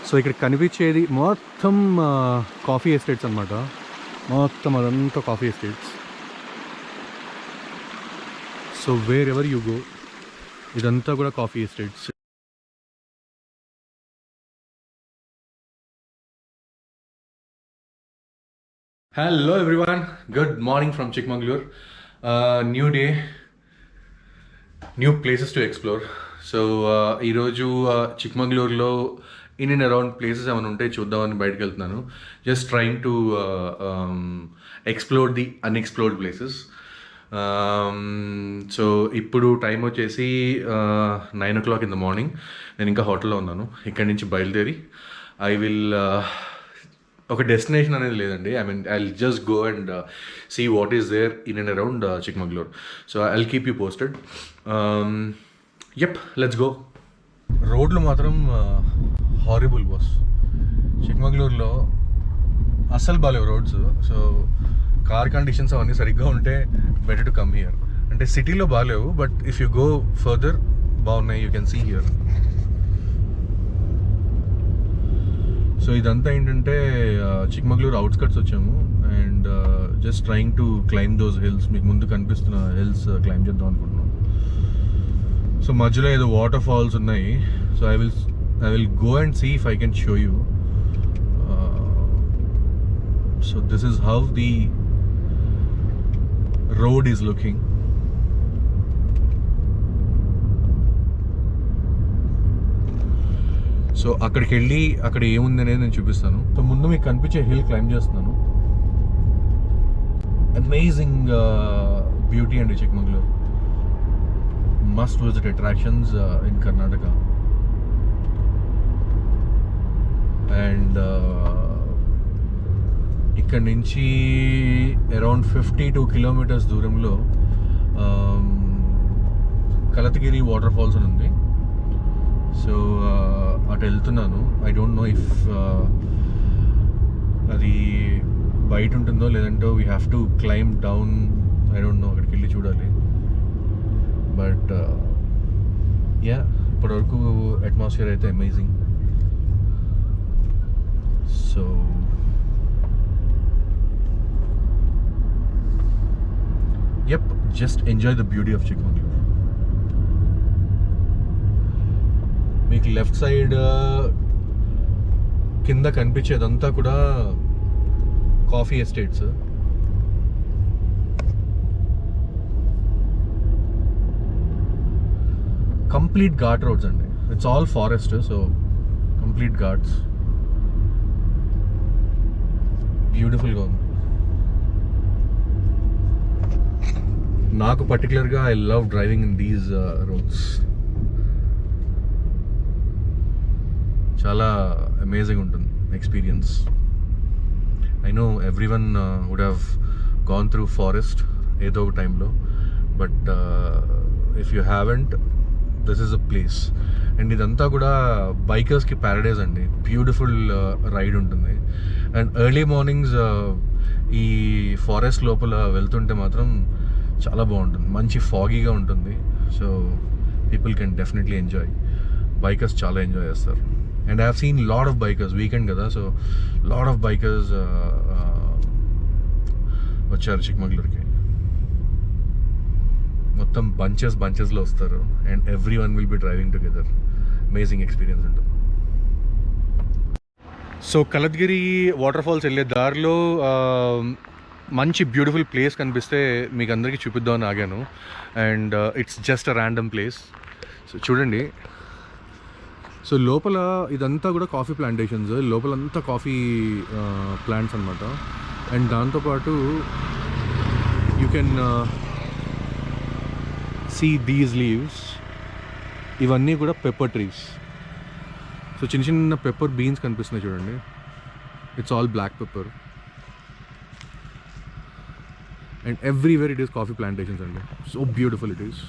So ఇక్కడ కనిపించేది మొత్తం కాఫీ ఎస్టేట్స్ అనమాట. మొత్తం అదంతా coffee estates. So wherever you go ఇదంతా కూడా coffee estates. Hello everyone, good morning from Chikmagalur. New day, new places to explore. So ఈరోజు చిక్మంగళూరులో ఇన్ అండ్ అరౌండ్ ప్లేసెస్ ఏమైనా ఉంటే చూద్దామని బయటకు వెళ్తున్నాను. Just trying to explore the unexplored places. So ఇప్పుడు time వచ్చేసి 9 o'clock ఇన్ ద మార్నింగ్. నేను ఇంకా హోటల్లో ఉన్నాను. ఇక్కడి నుంచి బయలుదేరి ఐ విల్ ఒక డెస్టినేషన్ అనేది లేదండి. I mean I will just go and see what is there in and around Chikmagalur. So I will keep you posted. Yup, let's go. రోడ్లు మాత్రం హారిబుల్ బాస్. చిక్మంగళూరులో అస్సలు బాలేవు రోడ్స్. సో కార్ కండిషన్స్ అవన్నీ సరిగ్గా ఉంటే బెటర్ టు కమ్ హియర్. అంటే సిటీలో బాగాలేవు, but if you go further బాగున్నాయి. You can see here. So ఇదంతా ఏంటంటే చిక్మంగళూరు అవుట్స్కట్స్ వచ్చాము and just trying to climb those hills. మీకు ముందు కనిపిస్తున్న హిల్స్ క్లైమ్ చేద్దాం అనుకుంటున్నాం. సో మధ్యలో ఏదో వాటర్ ఫాల్స్ ఉన్నాయి. So I will go and see if I can show you. So this is how the road is looking. So అక్కడికి వెళ్ళి అక్కడ ఏముంది అనేది నేను చూపిస్తాను. సో ముందు మీకు కనిపించే హిల్ క్లైమ్ చేస్తున్నాను. అమేజింగ్ బ్యూటీ అండి Chikmagalur. Must visit attractions in Karnataka. And ఇక్కడ నుంచి అరౌండ్ 52 kilometers దూరంలో కలతగిరి వాటర్ ఫాల్స్ అని ఉంది. సో అటు వెళ్తున్నాను. ఐ డోంట్ నో ఇఫ్ అది బయట ఉంటుందో లేదంటే we have to climb down. I don't know, అక్కడికి వెళ్ళి చూడాలి. బట్ యా, ఇప్పటివరకు అట్మాస్ఫియర్ అయితే amazing. So yup, just enjoy the beauty of Chikmagalur. మీకు లెఫ్ట్ సైడ్ కింద కనిపించేదంతా కూడా coffee estates. Complete ghat roads అండి. It's all forest. So complete ghats. బ్యూటిఫుల్గా ఉంది. నాకు పర్టికులర్గా I love driving in these roads. చాలా అమేజింగ్ ఉంటుంది experience. I know everyone would have gone through forest ఏదో ఒక టైంలో, but if you haven't, this is a place. And ఇదంతా కూడా బైకర్స్కి ప్యారడైజ్ అండి. బ్యూటిఫుల్ రైడ్ ఉంటుంది. అండ్ ఎర్లీ మార్నింగ్స్ ఈ ఫారెస్ట్ లోపల వెళ్తుంటే మాత్రం చాలా బాగుంటుంది. మంచి ఫాగీగా ఉంటుంది. So people can definitely enjoy. Bikers చాలా ఎంజాయ్ చేస్తారు. And I have seen lot of bikers, weekend kada, so lot of bikers వచ్చారు చిక్మంగళూరుకి. మొత్తం బంచెస్లో వస్తారు and every one will be driving together. Amazing experience ఉంటుంది. సో కలద్గిరి వాటర్ ఫాల్స్ వెళ్ళే దారిలో మంచి beautiful place కనిపిస్తే మీకు అందరికీ చూపిద్దామని ఆగాను. And it's just a random place. So చూడండి. సో లోపల ఇదంతా కూడా కాఫీ ప్లాంటేషన్స్. లోపలంతా కాఫీ ప్లాంట్స్ అనమాట. అండ్ దాంతోపాటు you can see these leaves. ఇవన్నీ కూడా పెప్పర్ ట్రీస్. సో చిన్న చిన్న పెప్పర్ బీన్స్ కనిపిస్తున్నాయి చూడండి. It's all black pepper. And everywhere it is coffee plantations అండి. So beautiful it is.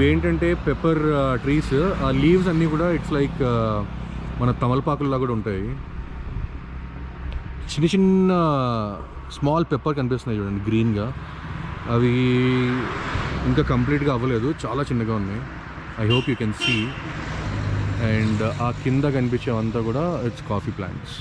ఇవేంటంటే పెప్పర్ ట్రీస్. ఆ లీవ్స్ అన్నీ కూడా ఇట్స్ లైక్ మన తమలపాకుల్లా కూడా ఉంటాయి. చిన్న చిన్న స్మాల్ పెప్పర్ కనిపిస్తున్నాయి చూడండి గ్రీన్గా. అవి ఇంకా కంప్లీట్గా అవ్వలేదు, చాలా చిన్నగా ఉన్నాయి. I hope you can see. And ఆ కింద కనిపించేవంతా కూడా ఇట్స్ కాఫీ ప్లాంట్స్.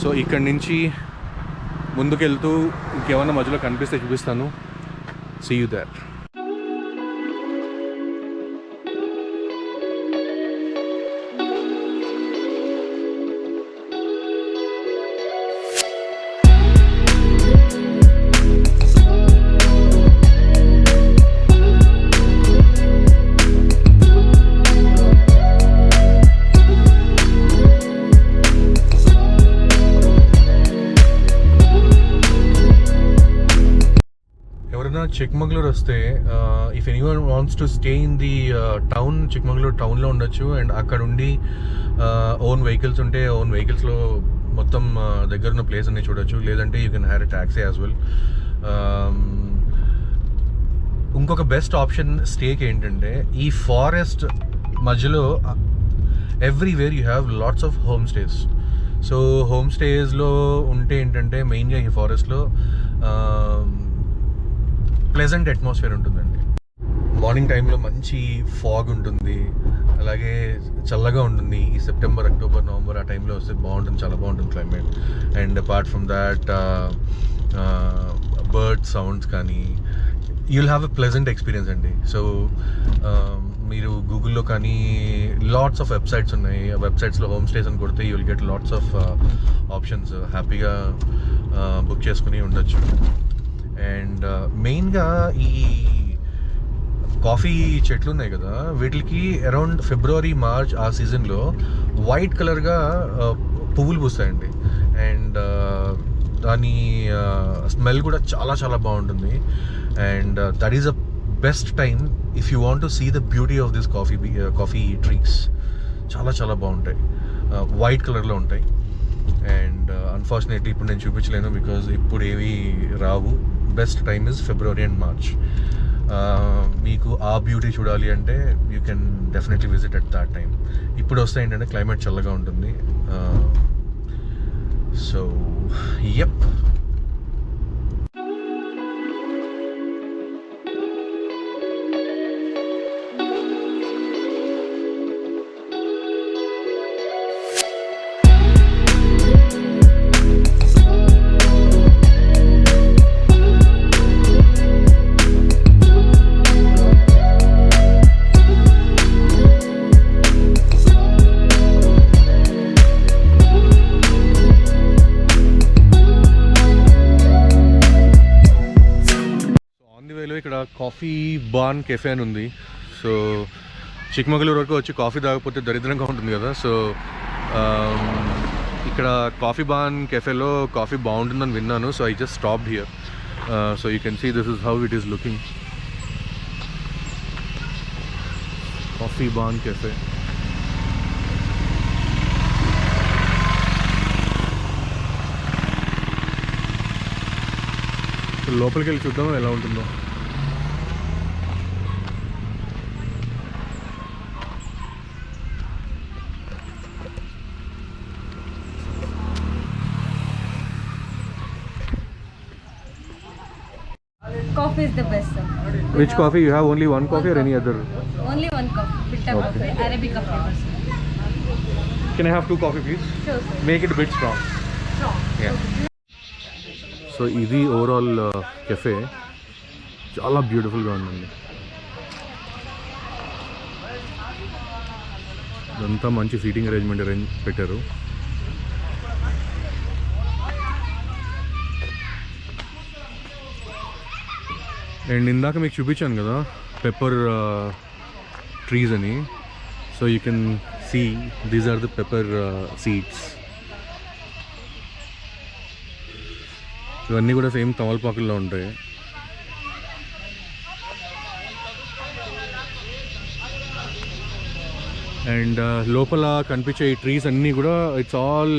సో ఇక్కడి నుంచి ముందుకెళ్తూ ఇంకేమన్నా మధ్యలో కనిపిస్తే చూపిస్తాను. See you there. చిక్మగళూరు వస్తే if anyone wants to stay in the town, Chikmagalur టౌన్లో ఉండొచ్చు. అండ్ అక్కడ ఉండి ఓన్ వెహికల్స్ ఉంటే ఓన్ వెహికల్స్లో మొత్తం దగ్గర ఉన్న ప్లేస్ అన్ని చూడొచ్చు. లేదంటే you can have a taxi as well. ఇంకొక బెస్ట్ ఆప్షన్ స్టేకి ఏంటంటే ఈ ఫారెస్ట్ మధ్యలో everywhere you have lots of home stays. So home స్టేస్లో ఉంటే ఏంటంటే మెయిన్గా ఈ ఫారెస్ట్లో ప్లెజెంట్ అట్మాస్ఫియర్ ఉంటుందండి. మార్నింగ్ టైంలో మంచి ఫాగ్ ఉంటుంది, అలాగే చల్లగా ఉంటుంది. ఈ సెప్టెంబర్, అక్టోబర్, నవంబర్ ఆ టైంలో వస్తే బాగుంటుంది, చాలా బాగుంటుంది climate. And apart from that bird sounds కానీ you'll have a pleasant experience అండి. సో మీరు గూగుల్లో కానీ లాట్స్ ఆఫ్ వెబ్సైట్స్ ఉన్నాయి. ఆ వెబ్సైట్స్లో హోమ్ స్టేస్ అని కొడితే you will get lots of options. హ్యాపీగా బుక్ చేసుకుని ఉండొచ్చు. అండ్ మెయిన్గా ఈ కాఫీ చెట్లు ఉన్నాయి కదా, వీటికి అరౌండ్ ఫిబ్రవరి, మార్చ్ ఆ సీజన్లో వైట్ కలర్గా పువ్వులు పూస్తాయండి. అండ్ దాని స్మెల్ కూడా చాలా చాలా బాగుంటుంది. And that is a best time if you want to see the beauty of this coffee trees. చాలా చాలా బాగుంటాయి, వైట్ కలర్లో ఉంటాయి. అండ్ అన్ఫార్చునేట్లీ ఇప్పుడు నేను చూపించలేను బికాజ్ ఇప్పుడు ఏవి రావు. Best time is February and March. మీకు ఆ బ్యూటీ చూడాలి అంటే you can definitely visit at that time. ఇప్పుడు వస్తే ఏంటంటే క్లైమేట్ చల్లగా ఉంటుంది. So yup. ఇక్కడ కాఫీ బాన్ కెఫే అని ఉంది. సో చిక్మగళూరు వరకు వచ్చి కాఫీ తాగకపోతే దరిద్రంగా ఉంటుంది కదా. సో ఇక్కడ కాఫీ బాన్ కెఫేలో కాఫీ బాగుంటుందని విన్నాను. So I just stopped here. So you can see this is how it is looking. Coffee ban Cafe. లోపలికి వెళ్ళి చూద్దాం ఎలా ఉంటుందో. Coffee is the best, sir. Which coffee? You have only one coffee or any other? Only one coffee. Bitter coffee, Arabica flavors. Can I have 2 coffee please? Sure, sir. Make it a bit strong. Strong. Yeah. So ఇది overall cafe. చాలా బ్యూటిఫుల్గా ఉందండి. ఇదంతా మంచి seating arrangement పెట్టారు. And ఇందాక మీకు చూపించాను కదా పెప్పర్ ట్రీస్ అని. So you can see these are the pepper seeds. ఇవన్నీ కూడా సేమ్ తమలపాకుల్లో ఉంటాయి. అండ్ లోపల కనిపించే ఈ ట్రీస్ అన్నీ కూడా ఇట్స్ ఆల్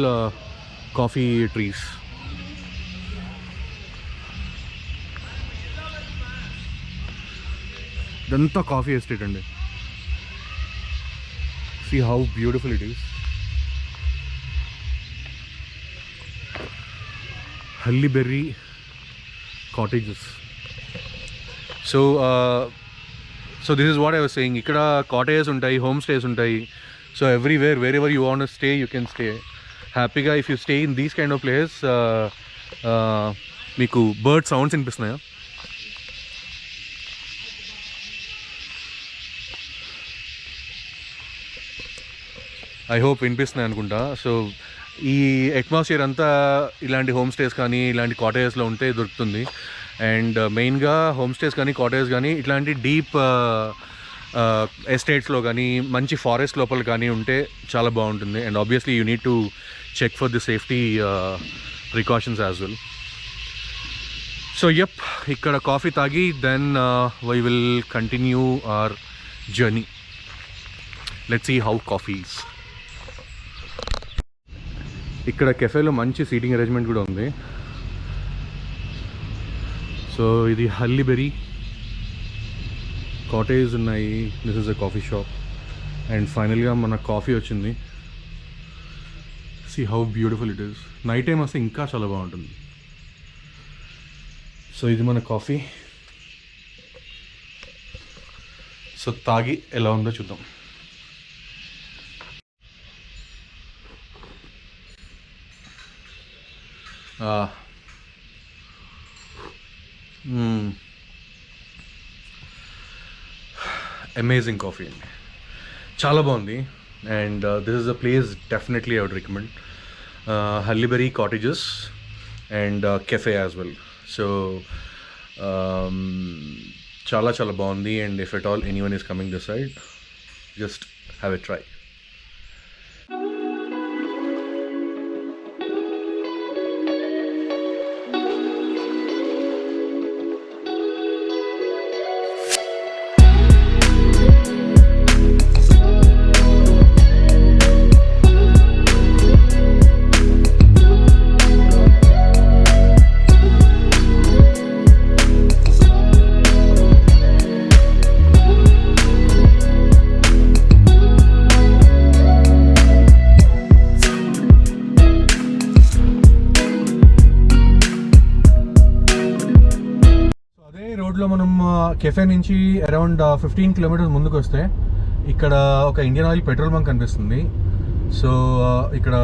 కాఫీ ట్రీస్. ఇదంతా కాఫీ ఎస్టేట్ అండి. See how beautiful it is. Halle Berry cottages. So this is what I was saying. Ikkada cottages untai, home stays untai. So everywhere, wherever you want to stay, you can stay. Happy if you stay in these kind of places, meeku bird sounds inpistunaya. I hope వినిపిస్తున్నాయి అనుకుంటా. So ఈ atmosphere అంతా ఇలాంటి home stays కానీ ఇలాంటి కాటేజెస్లో ఉంటే దొరుకుతుంది. And మెయిన్గా హోమ్ స్టేస్ కానీ కాటేజెస్ కానీ ఇట్లాంటి డీప్ ఎస్టేట్స్లో కానీ మంచి ఫారెస్ట్ లోపల కానీ ఉంటే చాలా బాగుంటుంది. And obviously you need to check for the safety precautions as well. So ఇక్కడ కాఫీ తాగి then we will continue our journey. Let's see how coffee is. ఇక్కడ కెఫేలో మంచి సీటింగ్ అరేంజ్మెంట్ కూడా ఉంది. సో ఇది హల్లీ బెర్రీ కాటేజ్ ఉన్నాయి. This is a coffee shop. And ఫైనల్గా మన కాఫీ వచ్చింది. See how beautiful it is. Night time వస్తే ఇంకా చాలా బాగుంటుంది. సో ఇది మన కాఫీ. సో తాగి ఎలా ఉందో చూద్దాం. అమేజింగ్ కాఫీ అండి, చాలా బాగుంది. And this is a place definitely I would recommend. Halli Berry cottages and cafe as well. So చాలా చాలా బాగుంది. And if at all anyone is coming this side, just have a try. రోడ్లో మనం cafe నుంచి around 15 kilometres ముందుకు వస్తే ఇక్కడ ఒక ఇండియన్ ఆయిల్ పెట్రోల్ బంక్ కనిపిస్తుంది. సో ఇక్కడ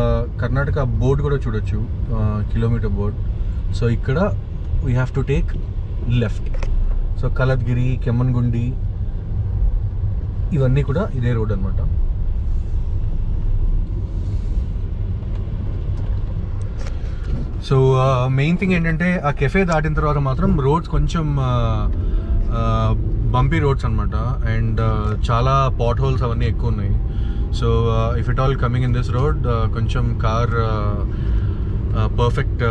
కర్ణాటక బోర్డు కూడా చూడొచ్చు, కిలోమీటర్ బోర్డ్. సో ఇక్కడ we have to take left. So Kaladgiri, Kemmangundi ఇవన్నీ కూడా ఇదే రోడ్ అనమాట. సో మెయిన్ థింగ్ ఏంటంటే ఆ కెఫే దాటిన తర్వాత మాత్రం రోడ్స్ కొంచెం బంపీ రోడ్స్ అనమాట. అండ్ చాలా పాట్ హోల్స్ అవన్నీ ఎక్కువ ఉన్నాయి. So if it all coming in this road కొంచెం కార్ పర్ఫెక్ట్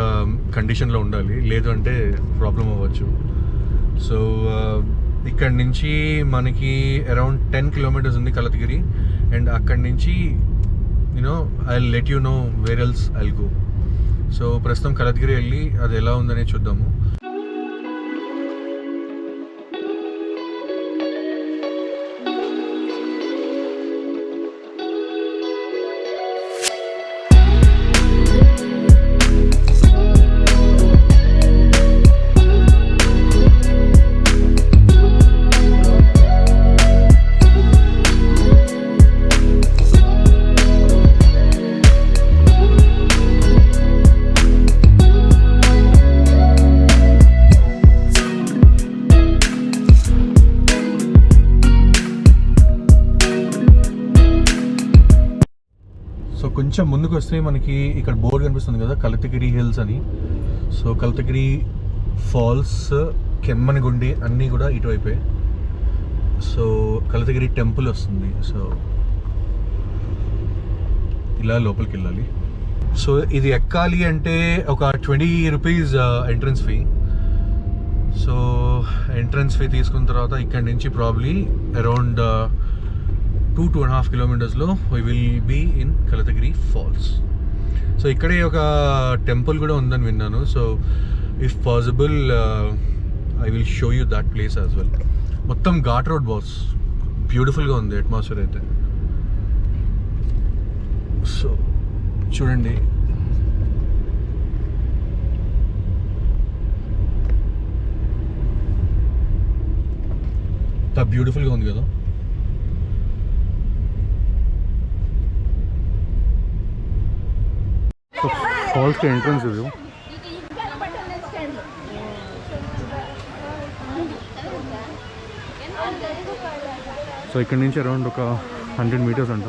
కండిషన్లో ఉండాలి, లేదు అంటే ప్రాబ్లం అవ్వచ్చు. సో ఇక్కడ నుంచి మనకి అరౌండ్ 10 కిలోమీటర్స్ ఉంది కలద్గిరి. అండ్ అక్కడి నుంచి you know I will let you know where else I will go. So ప్రస్తుతం కలద్గిరి వెళ్ళి అది ఎలా ఉందనే చూద్దాము. కొంచెం ముందుకు వస్తే మనకి ఇక్కడ బోర్డు కనిపిస్తుంది కదా, కలతగిరి హిల్స్ అని. సో కలతగిరి ఫాల్స్, కెమ్మన్గుండి అన్నీ కూడా ఇటువైపే. సో కలతగిరి టెంపుల్ వస్తుంది. సో ఇలా లోపలికి వెళ్ళాలి. సో ఇది ఎక్కాలి అంటే ఒక 20 rupees entrance fee. So entrance fee తీసుకున్న తర్వాత ఇక్కడ నుంచి probably around 2.5 kilometers we will be in Kalatagiri Falls. So ikkade oka temple kuda undani vinnanu. So if possible I will show you that place as well. Mottam ghat road boss, beautiful ga undi atmosphere aithe. So చూడండి, ఎంత బ్యూటిఫుల్గా ఉంది కదా. ఫాల్స్కి entrance ఇది. So ఇక్కడ నుంచి around ఒక 100 meters అంట.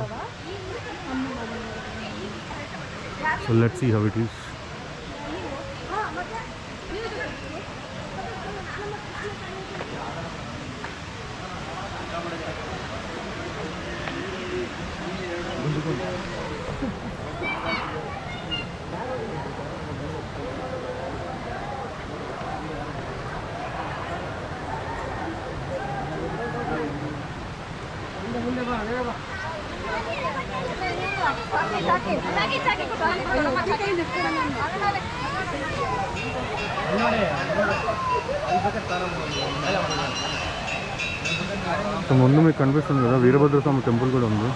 So let's see how it is. So ముందు మీకు కనిపిస్తుంది కదా వీరభద్ర స్వామి టెంపుల్ కూడా ఉంది.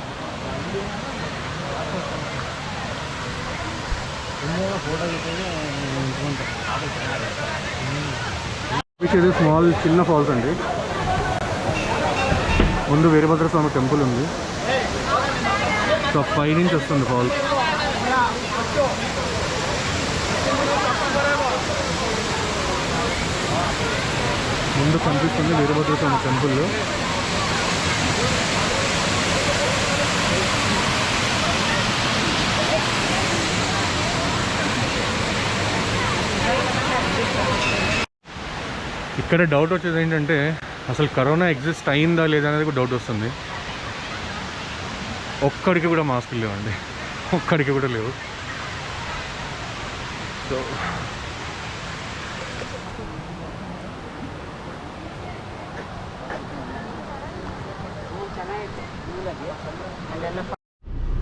ఇది స్మాల్ చిన్న ఫాల్స్ అండి. ముందు వీరభద్ర స్వామి టెంపుల్ ఉంది. సో పైనుంచి వస్తుంది ఫాల్స్. ముందు కనిపిస్తుంది వీరభద్ర స్వామి టెంపుల్. ఇక్కడ డౌట్ వచ్చేది ఏంటంటే అసలు కరోనా ఎగ్జిస్ట్ అయిందా లేదా అనేది కూడా డౌట్ వస్తుంది. ఒక్కడికి కూడా మాస్కులు లేవండి, ఒక్కడికి కూడా లేవు. సో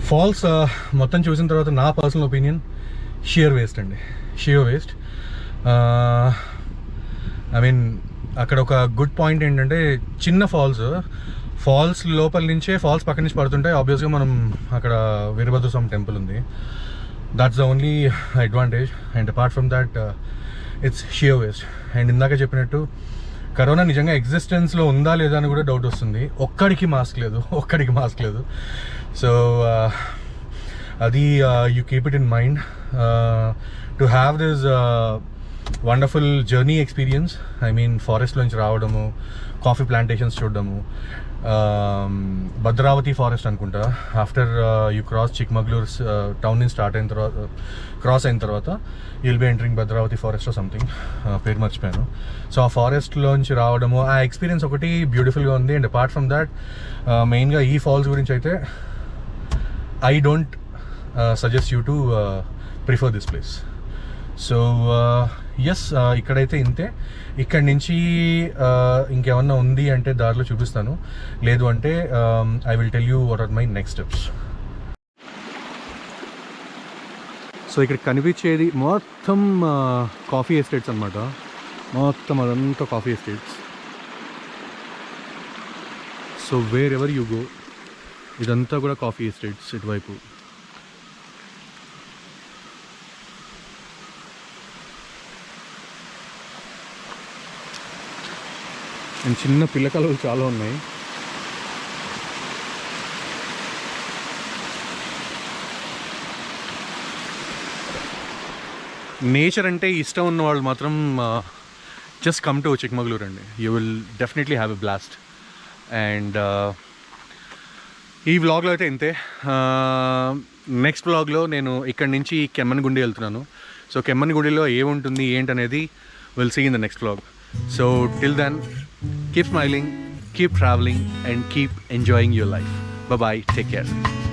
ఫాల్స్ మొత్తం చూసిన తర్వాత నా పర్సనల్ ఒపీనియన్ షియర్ వేస్ట్ అండి, షియర్ వేస్ట్. ఐ మీన్ అక్కడ ఒక గుడ్ పాయింట్ ఏంటంటే చిన్న ఫాల్స్ లోపల నుంచే ఫాల్స్ పక్క నుంచి పడుతుంటాయి. ఆబ్వియస్గా మనం అక్కడ వీరభద్ర స్వామి టెంపుల్ ఉంది, that's the only advantage. And apart from that it's sheer waste. And ఇందాక చెప్పినట్టు కరోనా నిజంగా ఎగ్జిస్టెన్స్లో ఉందా లేదా అని కూడా డౌట్ వస్తుంది. ఒక్కడికి మాస్క్ లేదు. సో అది you keep it in mind to have this wonderful journey experience. I mean ఫారెస్ట్లోంచి రావడము, కాఫీ ప్లాంటేషన్స్ చూడడము, భద్రావతి ఫారెస్ట్ అనుకుంటా. After you cross Chikmagalur town నుంచి క్రాస్ అయిన తర్వాత you'll be entering Bhadravati forest or something, పేరు మర్చిపోయాను. సో ఆ ఫారెస్ట్లోంచి రావడము, ఆ ఎక్స్పీరియన్స్ ఒకటి బ్యూటిఫుల్గా ఉంది. అండ్ అపార్ట్ ఫ్రమ్ దాట్ మెయిన్గా ఈ ఫాల్స్ గురించి అయితే I don't suggest you to prefer this place. So yes, ఇక్కడైతే ఇంతే. ఇక్కడి నుంచి ఇంకేమన్నా ఉంది అంటే దారిలో చూపిస్తాను, లేదు అంటే I will tell you what are my next steps. So ఇక్కడ కనిపించేది మొత్తం కాఫీ ఎస్టేట్స్ అనమాట. మొత్తం అదంతా coffee estates. So wherever you go ఇదంతా కూడా కాఫీ ఎస్టేట్స్ ఇటువైపు. అండ్ చిన్న పిల్లకలు చాలా ఉన్నాయి. నేచర్ అంటే ఇష్టం ఉన్న వాళ్ళు మాత్రం జస్ట్ కమ్ టు చిక్మగళూరు అండి. You will definitely have a blast. And ఈ వ్లాగ్లో అయితే ఇంతే. నెక్స్ట్ వ్లాగ్లో నేను ఇక్కడి నుంచి కెమ్మన్గుండి వెళ్తున్నాను. సో కెమ్మన్గుండిలో ఏముంటుంది ఏంటనేది will see in the next vlog. So till then, keep smiling, keep traveling and keep enjoying your life. Bye bye, take care.